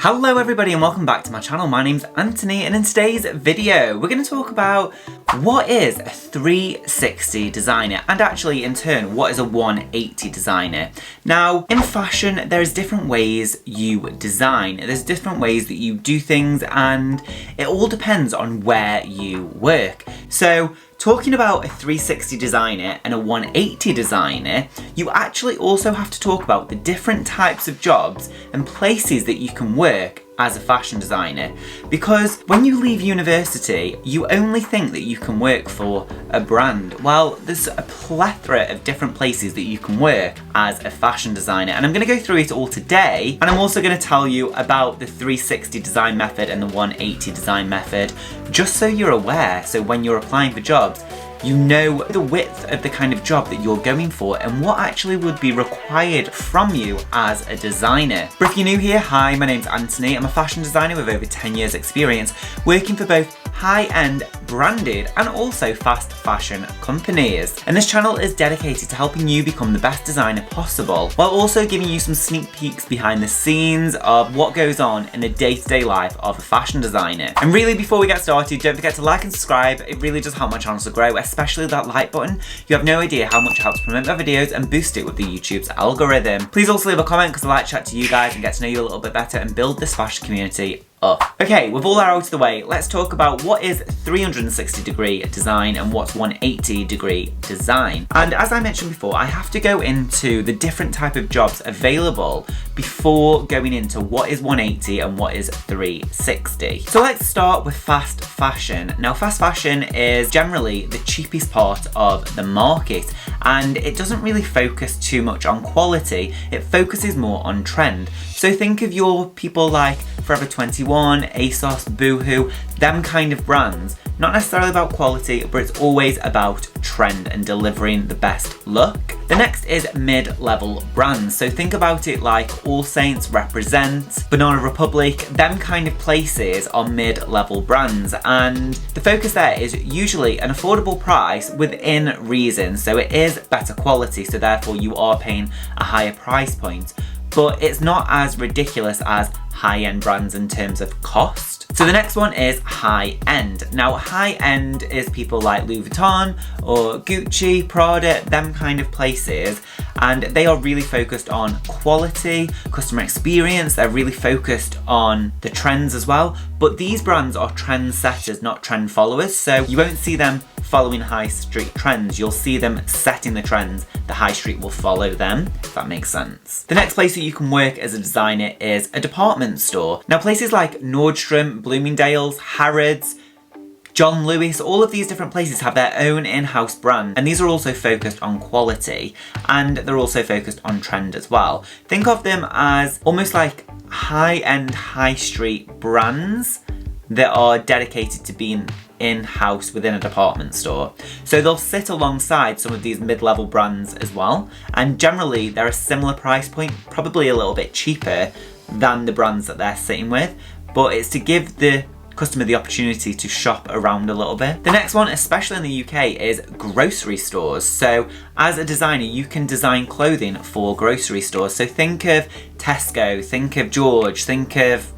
Hello everybody and welcome back to my channel. My name's Anthony and in today's video we're going to talk about what is a 360 designer and actually in turn what is a 180 designer. Now in fashion there's different ways you design, there's different ways that you do things and it all depends on where you work. So talking about a 360 designer and a 180 designer, you actually also have to talk about the different types of jobs and places that you can work as a fashion designer. Because when you leave university, you only think that you can work for a brand. Well, there's a plethora of different places that you can work as a fashion designer. And I'm going to go through it all today. And I'm also going to tell you about the 360 design method and the 180 design method, just so you're aware. So when you're applying for jobs, you know the width of the kind of job that you're going for and what actually would be required from you as a designer. But if you're new here, hi, my name's Anthony. I'm a fashion designer with over 10 years experience working for both high-end branded and also fast fashion companies. And this channel is dedicated to helping you become the best designer possible, while also giving you some sneak peeks behind the scenes of what goes on in the day-to-day life of a fashion designer. And really, before we get started, don't forget to like and subscribe. It really does help my channel to grow, especially that like button. You have no idea how much it helps promote my videos and boost it with the YouTube's algorithm. Please also leave a comment because I like to chat to you guys and get to know you a little bit better and build this fashion community up. Okay, with all that out of the way, let's talk about what is 360 degree design and what's 180 degree design. And as I mentioned before, I have to go into the different type of jobs available before going into what is 180 and what is 360. So let's start with fast fashion. Now fast fashion is generally the cheapest part of the market and it doesn't really focus too much on quality, it focuses more on trend. So think of your people like Forever 21, ASOS, Boohoo, them kind of brands. Not necessarily about quality, but it's always about trend and delivering the best look. The next is mid-level brands. So think about it like All Saints, Represent, Banana Republic, them kind of places are mid-level brands. And the focus there is usually an affordable price within reason. So it is better quality, so therefore you are paying a higher price point. But it's not as ridiculous as high-end brands in terms of cost. So the next one is high-end. Now high-end is people like Louis Vuitton or Gucci, Prada, them kind of places, and they are really focused on quality, customer experience, they're really focused on the trends as well, but these brands are trend setters, not trend followers, so you won't see them following high street trends, you'll see them setting the trends. The high street will follow them, if that makes sense. The next place that you can work as a designer is a department store. Now places like Nordstrom, Bloomingdale's, Harrods, John Lewis, all of these different places have their own in-house brand and these are also focused on quality and they're also focused on trend as well. Think of them as almost like high-end high street brands that are dedicated to being in-house within a department store. So they'll sit alongside some of these mid-level brands as well, and generally they're a similar price point, probably a little bit cheaper than the brands that they're sitting with, but it's to give the customer the opportunity to shop around a little bit. The next one, especially in the UK, is grocery stores. So as a designer, you can design clothing for grocery stores. So think of Tesco, think of George, think of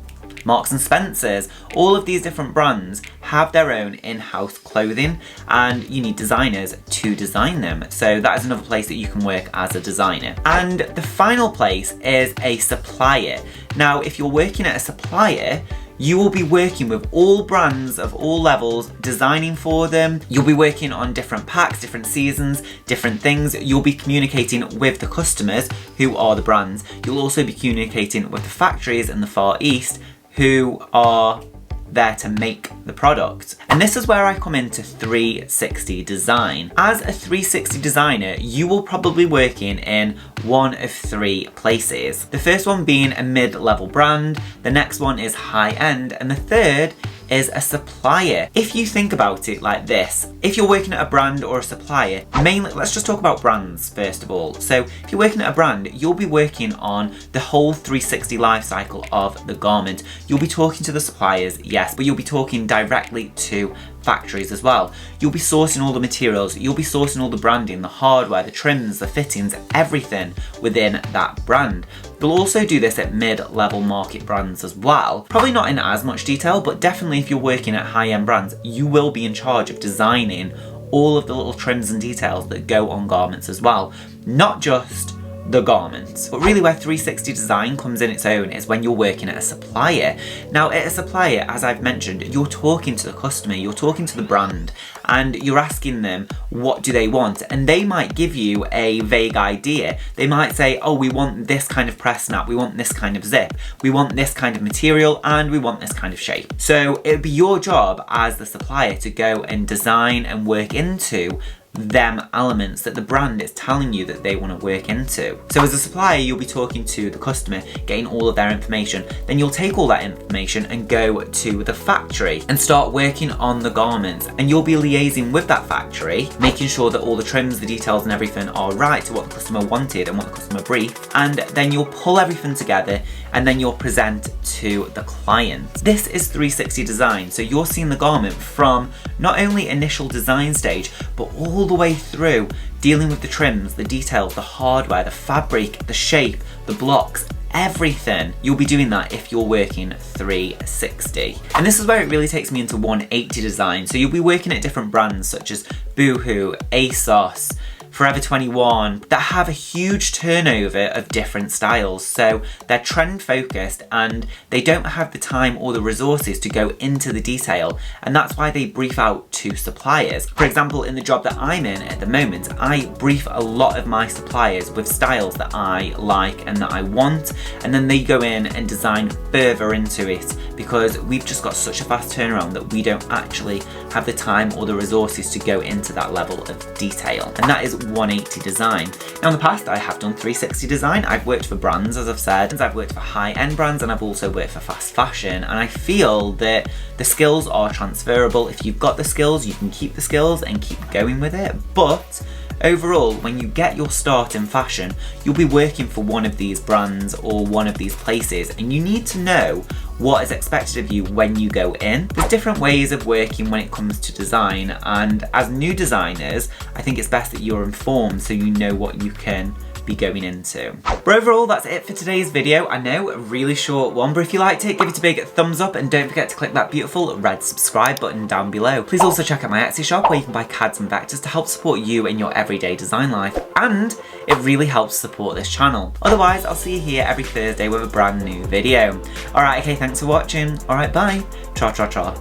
Marks and Spencer's. All of these different brands have their own in-house clothing and you need designers to design them. So that is another place that you can work as a designer. And the final place is a supplier. Now, if you're working at a supplier, you will be working with all brands of all levels, designing for them. You'll be working on different packs, different seasons, different things. You'll be communicating with the customers who are the brands. You'll also be communicating with the factories in the Far East who are there to make the product. And this is where I come into 360 design. As a 360 designer, you will probably be working in one of three places. The first one being a mid-level brand, the next one is high-end, and the third is a supplier. If you think about it like this, if you're working at a brand or a supplier, mainly, let's just talk about brands first of all. So if you're working at a brand, you'll be working on the whole 360 life cycle of the garment. You'll be talking to the suppliers, yes, but you'll be talking directly to factories as well. You'll be sourcing all the materials, you'll be sourcing all the branding, the hardware, the trims, the fittings, everything within that brand. They'll also do this at mid-level market brands as well. Probably not in as much detail, but definitely if you're working at high-end brands, you will be in charge of designing all of the little trims and details that go on garments as well. Not just the garments. But really where 360 design comes in its own is when you're working at a supplier. Now at a supplier, as I've mentioned, you're talking to the customer, you're talking to the brand, and you're asking them what do they want, and they might give you a vague idea. They might say, oh, we want this kind of press snap, we want this kind of zip, we want this kind of material, and we want this kind of shape. So it'd be your job as the supplier to go and design and work into them elements that the brand is telling you that they want to work into. So as a supplier, you'll be talking to the customer, getting all of their information. Then you'll take all that information and go to the factory and start working on the garments. And you'll be liaising with that factory, making sure that all the trims, the details and everything are right to what the customer wanted and what the customer briefed. And then you'll pull everything together and then you'll present to the client. This is 360 design. So you're seeing the garment from not only initial design stage, but all the way through, dealing with the trims, the details, the hardware, the fabric, the shape, the blocks, everything. You'll be doing that if you're working 360. And this is where it really takes me into 180 design. So you'll be working at different brands such as Boohoo, ASOS, Forever 21, that have a huge turnover of different styles. So they're trend focused and they don't have the time or the resources to go into the detail. And that's why they brief out to suppliers. For example, in the job that I'm in at the moment, I brief a lot of my suppliers with styles that I like and that I want. And then they go in and design further into it because we've just got such a fast turnaround that we don't actually have the time or the resources to go into that level of detail. And that is 180 design. Now in the past I have done 360 design. I've worked for brands, as I've said, I've worked for high-end brands, and I've also worked for fast fashion, and I feel that the skills are transferable. If you've got the skills, you can keep the skills and keep going with it. But overall, when you get your start in fashion, you'll be working for one of these brands or one of these places, and you need to know what is expected of you when you go in. There's different ways of working when it comes to design, and as new designers, I think it's best that you're informed so you know what you can be going into. But overall, that's it for today's video. I know, a really short one, but if you liked it, give it a big thumbs up and don't forget to click that beautiful red subscribe button down below. Please also check out my Etsy shop where you can buy CADs and vectors to help support you in your everyday design life, and it really helps support this channel. Otherwise, I'll see you here every Thursday with a brand new video. Alright, okay, thanks for watching. Alright, bye. Cha cha cha.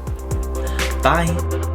Bye.